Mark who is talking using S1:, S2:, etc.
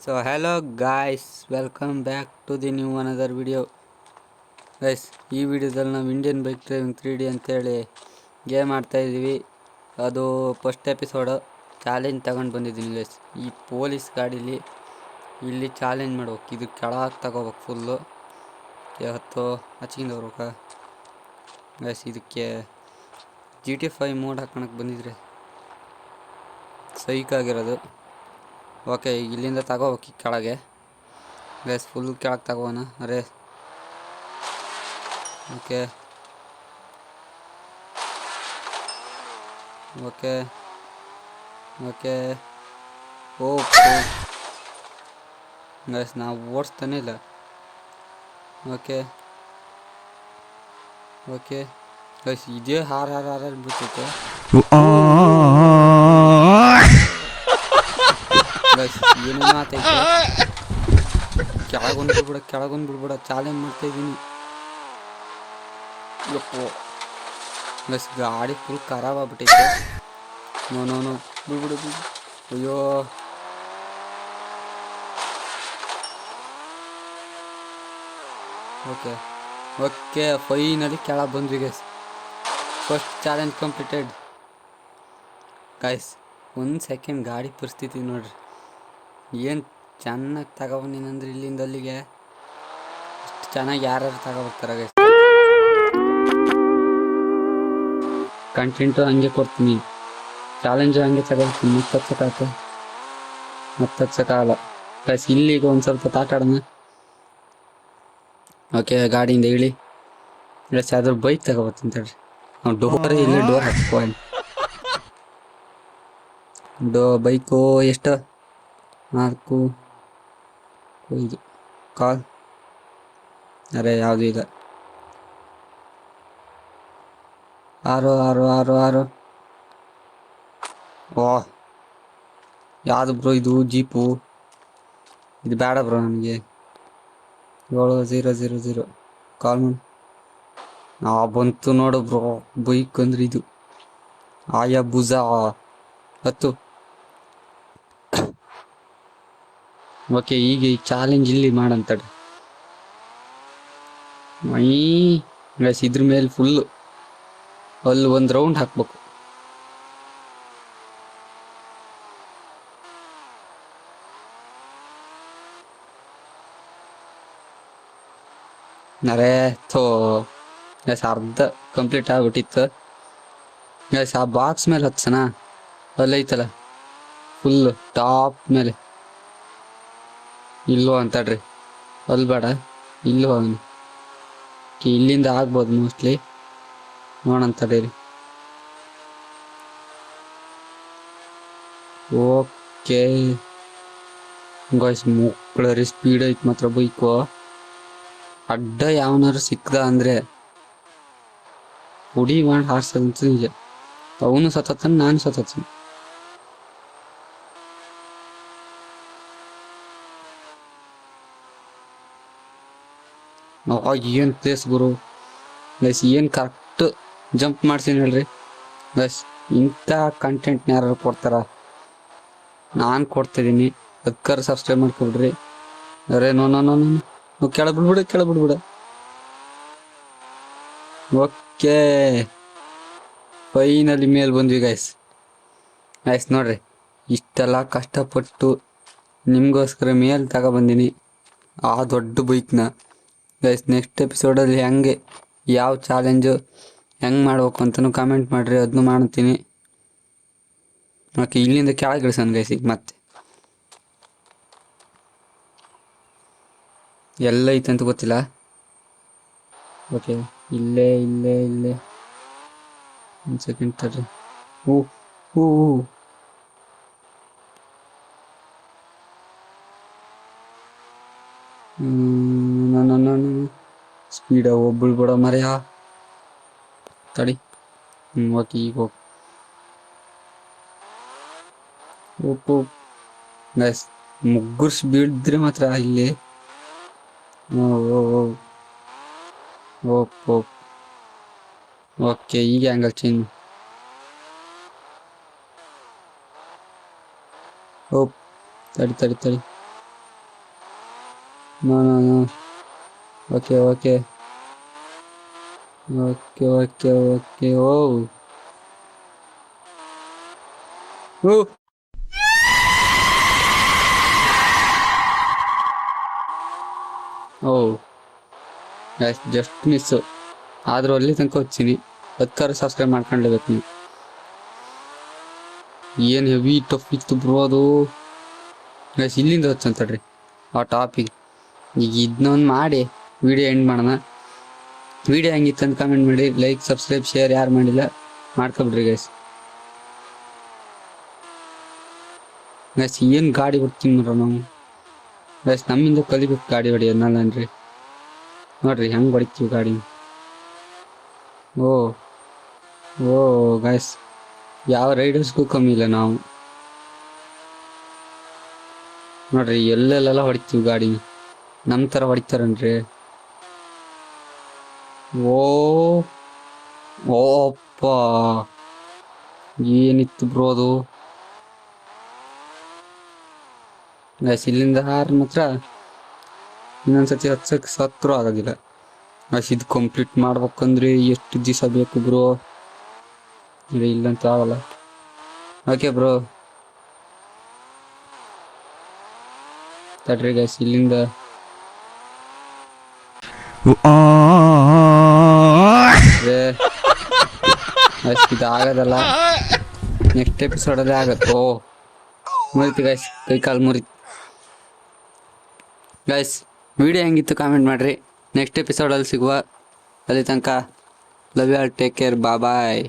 S1: So hello guys, welcome back to the new another video. Guys, ಈ ವಿಡಿಯೋದಲ್ಲಿ ನಾವು Indian bike driving 3D ಅಂತೇಳಿ game ಆಡ್ತಾಯಿದ್ದೀವಿ. ಅದು first episode challenge ತಗೊಂಡು ಬಂದಿದ್ದೀನಿ ಗೈಸ್. ಈ ಪೊಲೀಸ್ ಗಾಡೀಲಿ ಇಲ್ಲಿ ಚಾಲೆಂಜ್ ಮಾಡ್ಬೇಕು. ಇದು ಕೆಳಗೆ ತಗೋಬೇಕು ಫುಲ್ಲು. ಹತ್ತು ಹಚ್ಚಿಂದ ಬರ್ಬೇಕಾ ಗೈಸ್. ಇದಕ್ಕೆ GTA 5 ಮೋಡ್ ಹಾಕೋಣಕ್ಕೆ ಬಂದಿದ್ರೆ ಸೈಕಾಗಿರೋದು. ಓಕೆ, ಇಲ್ಲಿಂದ ತಗೋಬೇಕು ಕೆಳಗೆ ಗೈಸ್. ಫುಲ್ ಕೆಳಗೆ ತಗೋಣ. ಅರೆ okay okay okay okay guys, ನಾವು ಓಡಿಸ್ತಾನೆ ಇಲ್ಲ. ಓಕೆ ಓಕೆ ಗೈಸ್, ಇದೇ ಹಾರ ಬಿಡ್ತೈತೆ ಗೈಸ್. ಏನು ಮಾತೈತೆ, ಕೆಳಗೊಂದು ಬಿಡ್ಬೇಡ ಚಾಲೆಂಜ್ ಮಾಡ್ತಾಯಿದ್ದೀನಿ. ಯಪ್ಪೋ ಗೈಸ್, ಗಾಡಿ ಫುಲ್ ಖರಾಬ್ ಆಗ್ಬಿಟ್ಟೈತೆ. ನೋ ಬಿಡ್ಬಿಡು. ಅಯ್ಯೋ ಓಕೆ ಓಕೆ ಫೈನಲಿ ಕೆಳಗೆ ಬಂದ್ವಿ guys. First challenge completed guys. ಒಂದು ಸೆಕೆಂಡ್ ಗಾಡಿ ಪರಿಸ್ಥಿತಿ ನೋಡ್ರಿ, ಏನು ಚೆನ್ನಾಗಿ ತಗೊಬಂದಿನಂದ್ರೆ ಇಲ್ಲಿಂದ ಅಲ್ಲಿಗೆ. ಇಷ್ಟು ಚೆನ್ನಾಗಿ ಯಾರು ತಗೊಬರ್ತಾರೆ ಗೈಸ್. ಕಂಟೆಂಟು ಹಂಗೆ ಕೊಡ್ತೀನಿ, ಚಾಲೆಂಜು ಹಂಗೆ ತಗೊಳ್ತೀನಿ. ಮತ್ತಚ್ಚಕ್ಕಾಗಲ್ಲ ಗೈಸ್. ಇಲ್ಲಿಗೆ ಒಂದು ಸ್ವಲ್ಪ ತಾಟಾಡೋಣ. ಓಕೆ, ಗಾಡಿಯಿಂದ ಇಳಿ ಗೈಸ್. ಅದ್ರ ಬೈಕ್ ತಗೋಬರ್ತೀನಿ ತಡ್ರಿ. ನಾವು ಇಲ್ಲೇ ಡೋರ್ ಹಾಕ್ಸ್ಕೊಳ್ಳಿ. ಬೈಕು ಎಷ್ಟು? 4 5 ಕಾಲ್. ಅರೆ ಯಾವುದು ಇಲ್ಲ. 6 ಓಹ್, ಯಾವುದು ಬ್ರೋ ಇದು? ಜೀಪು ಇದು ಬೇಡ ಬ್ರೋ ನನಗೆ. 7000 ಕಾಲ್ ಮಾಡಿ. ಬಂತು ನೋಡು ಬ್ರೋ ಬೈಕ್ ಅಂದ್ರೆ ಇದು ಆಯಾ ಬುಜಾ 10. ಓಕೆ, ಈಗ ಈ ಚಾಲೆಂಜ್ ಇಲ್ಲಿ ಮಾಡಂತಡ್ರಿ. ಗೈಸ್, ಇದ್ರ ಮೇಲೆ ಫುಲ್ಲು ಅಲ್ಲಿ ಒಂದು ರೌಂಡ್ ಹಾಕ್ಬೇಕು. ಅರೆ ಥೋ ಗೈಸ್, ಅರ್ಧ ಕಂಪ್ಲೀಟ್ ಆಗ್ಬಿಟ್ಟಿತ್ತು ಗೈಸ್. ಆ ಬಾಕ್ಸ್ ಮೇಲೆ ಹತ್ಸನ ಅಲ್ಲೈತಲ್ಲ ಫುಲ್ಲು ಟಾಪ್ ಮೇಲೆ. ಇಲ್ಲೋ ಅಂತಡ್ರಿ, ಅಲ್ಲಿ ಬೇಡ, ಇಲ್ಲೋ ಅವನು. ಇಲ್ಲಿಂದ ಆಗ್ಬೋದು ಮೋಸ್ಟ್ಲಿ, ನೋಡಂತಡೀರಿ. ಓಕೆ ಗೈಸ್, ಮುಕ್ಕಳರಿ ಸ್ಪೀಡ್ ಐತೆ ಮಾತ್ರ ಬೈಕು. ಅಡ್ಡ ಯಾವನಾರು ಸಿಕ್ಕದ ಅಂದರೆ ಹುಡಿ ಮಾಡಿ ಹಾರ್ಸೋದಂತ ನಿಜ. ಅವನು ಸತತಾನೆ, ನಾನು ಸತತೀನಿ. ಏನು ಪ್ಲೇಸ್ ಗುರು ಗೈಸ್. ಏನು ಕರೆಕ್ಟ್ ಜಂಪ್ ಮಾಡ್ತೀನಿ ಹೇಳ್ರಿ ಗೈಸ್. ಇಂಥ ಕಂಟೆಂಟ್ನ ಯಾರು ಕೊಡ್ತಾರ? ನಾನು ಕೊಡ್ತಿದ್ದೀನಿ. ಅದಕ್ಕಾರ ಸಬ್ಸ್ಕ್ರೈಬ್ ಮಾಡ್ಕೊಬಿಡ್ರಿ. ಅರೆ ನೋ ಕೆಳಬಿಡ್ಬಿಡ. ಓಕೆ, ಫೈನಲಿ ಮೇಲೆ ಬಂದ್ವಿ ಗೈಸ್. ನೋಡ್ರಿ, ಇಷ್ಟೆಲ್ಲ ಕಷ್ಟಪಟ್ಟು ನಿಮಗೋಸ್ಕರ ಮೇಲೆ ತಗೊಬಂದೀನಿ ಆ ದೊಡ್ಡ ಬೈಕ್ನ ಗೈಸ್. ನೆಕ್ಸ್ಟ್ ಎಪಿಸೋಡಲ್ಲಿ ಹೆಂಗೆ ಯಾವ ಚಾಲೆಂಜು ಹೆಂಗೆ ಮಾಡ್ಬೇಕು ಅಂತಲೂ ಕಮೆಂಟ್ ಮಾಡಿರಿ, ಅದನ್ನು ಮಾಡ್ತೀನಿ. ಓಕೆ, ಇಲ್ಲಿಂದ ಕೆಳಗೆ ಇಳಿಸೋಣ ಗೈಸ್. ಈಗ ಮತ್ತೆ ಎಲ್ಲ ಐತೆ ಅಂತ ಗೊತ್ತಿಲ್ಲ. ಓಕೆ, ಇಲ್ಲೇ ಒಂದು ಸೆಕೆಂಡ್ ತರ್ರಿ. ಹೂ ಸ್ಪೀಡ ಒಬ್ಬಳು ಬಿಡೋ ಮರೆಯ ತಡಿ. ಓಕೆ, ಈಗ ಹೋಗು ಗೈಸ್. ಮುಗ್ಗುರು ಸ್ಪೀಡ್ ಮಾತ್ರ ಇಲ್ಲಿ. ಓಕೆ, ಈಗ ಆ್ಯಂಗಲ್ ಚೇಂಜ್. ತಡಿ no no no. Okay okay okay okay okay. Oh oh oh just miss. ಆದರೂ ಅಲ್ಲಿ ತನಕ వచ్చిನಿ. 10,000 ಸಬ್ಸ್ಕ್ರೈಬ್ ಮಾಡ್ಕೊಂಡ್ಲೇಬೇಕು ನೀವು. ಏನು ಹೆವಿ ಟಫ್ ಇತ್ತು ಬ್ರೋ ಅದು. ಗೈಸ್ ಇಲ್ಲಿಂದ ಹಚ್ಚಂತಡ್ರಿ ಆ ಟಾಪಿಗೆ. ಈಗ ಇದನ್ನೊಂದು ಮಾಡಿ ವಿಡಿಯೋ ಎಂಡ್ ಮಾಡೋಣ. ವಿಡಿಯೋ ಹೆಂಗಿತ್ತು ಅಂತ ಕಮೆಂಟ್ ಮಾಡಿ. ಲೈಕ್ ಸಬ್ಸ್ಕ್ರೈಬ್ ಶೇರ್ ಯಾರು ಮಾಡಿಲ್ಲ ಮಾಡ್ಕೊಬಿಡ್ರಿ ಗೈಸ್. ಗೈಸ್ ಏನು ಗಾಡಿ ಹೊಡ್ತೀನಿ ನಾವು ಗೈಸ್. ನಮ್ಮಿಂದ ಕಲಿಬೇಕು ಗಾಡಿ ಹೊಡಿಯೋದನ್ನಲ್ಲನ್ರಿ. ನೋಡ್ರಿ ಹೆಂಗೆ ಹೊಡಿತೀವಿ ಗಾಡಿ. ಓ ಓ ಗೈಸ್ ಯಾವ ರೈಡರ್ಸ್ಗೂ ಕಮ್ಮಿ ಇಲ್ಲ ನಾವು. ನೋಡ್ರಿ ಎಲ್ಲೆಲ್ಲೆಲ್ಲ ಹೊಡಿತೀವಿ ಗಾಡಿ. ನಮ್ಮ ಥರ ಹೊಡಿತಾರನ್ರಿ. ಓ ಓಪ್ಪ ಏನಿತ್ತು ಬ್ರೋ ಅದು. ಗೈಸ್ ಇಲ್ಲಿಂದ ಹಾರ್ ಮಾತ್ರ ಇನ್ನೊಂದ್ಸತಿ ಹಚ್ಚಕ್ಕೆ ಸತ್ರು ಆಗೋದಿಲ್ಲ. ಗೈಸ್ ಇದು ಕಂಪ್ಲೀಟ್ ಮಾಡ್ಬೇಕಂದ್ರೆ ಎಷ್ಟು ದಿವಸ ಬೇಕು ಬ್ರೋ. ಇಲ್ಲಂತೂ ಆಗಲ್ಲ. ಓಕೆ ಬ್ರೋ ತಡ್ರಿ ಗೈಸ್ ಇಲ್ಲಿಂದ. ಇದು ಆಗೋದಲ್ಲ, ನೆಕ್ಸ್ಟ್ ಎಪಿಸೋಡಲ್ಲೇ ಆಗತ್ತೆ. ಓ ಮುರಿತು ಗೈಸ್, ಕೈ ಕಾಲು ಮುರಿತು ಗೈಸ್. ವಿಡಿಯೋ ಹೆಂಗಿತ್ತು ಕಾಮೆಂಟ್ ಮಾಡಿರಿ. ನೆಕ್ಸ್ಟ್ ಎಪಿಸೋಡಲ್ಲಿ ಸಿಗುವ. ಅಲ್ಲಿ ತನಕ love you all, take care, bye.